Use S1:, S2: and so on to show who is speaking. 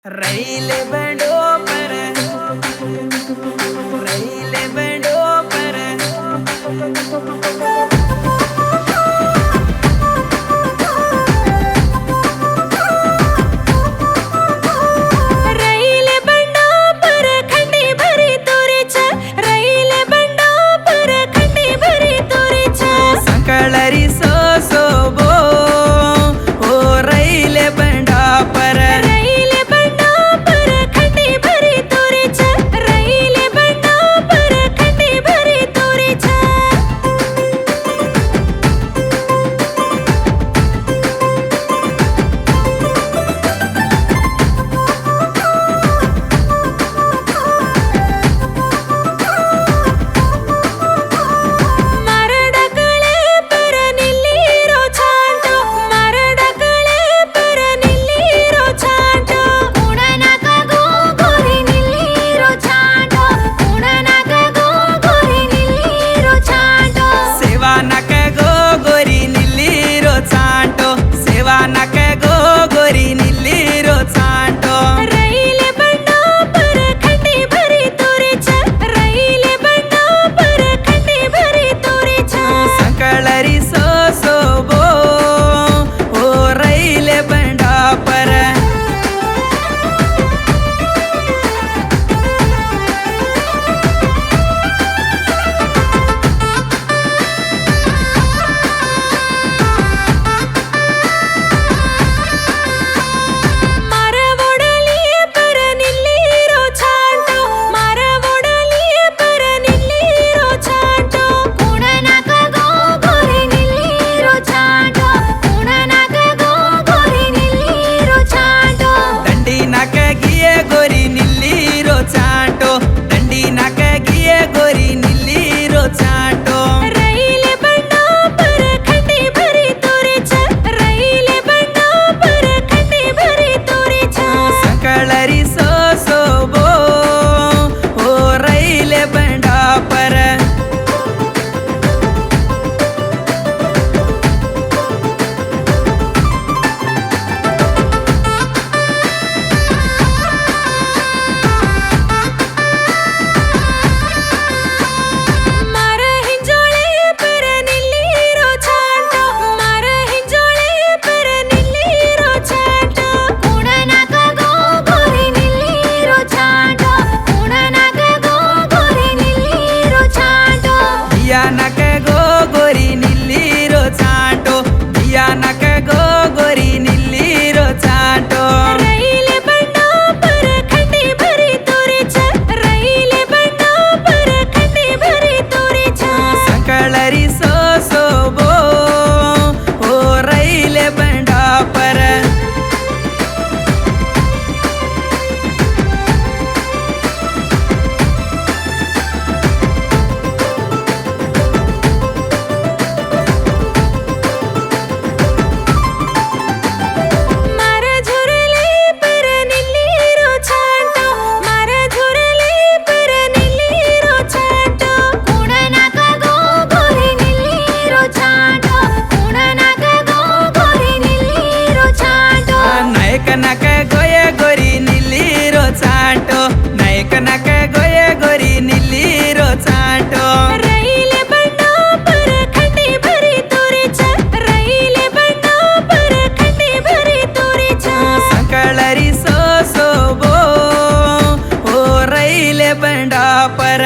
S1: रैल बंडो पर रैल बंडो पर
S2: रैल बंडो पर खंडी भरी तोरे छ रैल बंडो पर खंडी भरी तोरे छ
S1: संकळरी सोबो ओ रैल बंडा पर
S2: रैल बंडो पर खंडी भरी तोरे छ रैल बंडो पर खंडी भरी तोरे छ ಮರಡಕಳೆ ಪರ ನಿಲ್ಲಿರೋ ಚಾಂಟೋ ಮರಡಕಳೆ ಪರ ನಿಲ್ಲಿರೋ ಚಾಂಟೋ ಉಡನಕ ಗೋರಿ ನಿಲ್ಲಿರೋ ಚಾಂಟೋ ಉಡನಕ ಗೋರಿ ನಿಲ್ಲಿರೋ ಚಾಂಟೋ
S1: सेवा नक गो गोरी निल्लीरो चांटो सेवा नक गो गोरी निल्लीरो चांटो
S2: रैल बंडो पर खंडी भरी तोरे छ रैल बंडो पर खंडी भरी तोरे छ
S1: संकळरी सोबो ओ रैल बंडा पर
S2: ಮರವೊಡಲಿಯ ಪರ ನಿಲ್ಲಿರೋ ಚಾಂಟೋ ಮರವೊಡಲಿಯ ಪರ ನಿಲ್ಲಿರೋ ಚಾಂಟೋ ಉಡನಕ ಗೋರಿ ನಿಲ್ಲಿರೋ ಚಾಂಟೋ ಉಡನಕ ಗೋರಿ ನಿಲ್ಲಿರೋ ಚಾಂಟೋ
S1: ದಂಡಿ ನಕ ಗಿಯೆ गोरी निल्लीरो चांटो ದಂಡಿ ನಕ ಗಿಯೆ गोरी निल्लीरो चांटो
S2: रैल बंडो पर खंडी भरी तोरे छ रैल बंडो पर खंडी भरी तोरे छ
S1: संकळरी सोबो ओ रैल बंडा पर
S2: ಮರ ಹಿಂಜೋಳೆಯ ಪರ ನಿಲ್ಲಿರೋ ಚಾಂಟೋ ಮರ ಹಿಂಜೋಳೆಯ ಪರ ನಿಲ್ಲಿರೋ ಚಾಂಟೋ ಉಡನಕ ಗೋರಿ ನಿಲ್ಲಿರೋ ಚಾಂಟೋ ಉಡನಕ ಗೋರಿ ನಿಲ್ಲಿರೋ ಚಾಂಟೋ
S1: दिया नक गो गोरी निल्लीरो चांटो दिया नक गो गोरी निल्लीरो चांटो
S2: रैल बंडो पर खंडी भरी तोरे छ रैल बंडो पर खंडी भरी तोरे छ
S1: संकळरी सोबो ओ रैल बंडा पर
S2: ಮರ ಝುರಲೆ ಪರ ನಿಲ್ಲಿರೋ ಚಾಂಟೋ ಮರ ಝುರಲೆ ಪರ ನಿಲ್ಲಿರೋ ಚಾಂಟೋ ಉಡನಕ ಗೋರಿ ನಿಲ್ಲಿರೋ ಚಾಂಟೋ ಉಡನಕ ಗೋರಿ ನಿಲ್ಲಿರೋ ಚಾಂಟೋ
S1: नायक नक गोये गोरी निल्लीरो चांटो नायक नक गोये गोरी निल्लीरो चांटो
S2: रैल बंडो पर खंडी भरी तोरे छ रैल बंडो पर खंडी भरी तोरे छ
S1: संकळरी सोबो ओ रैल बंडा पर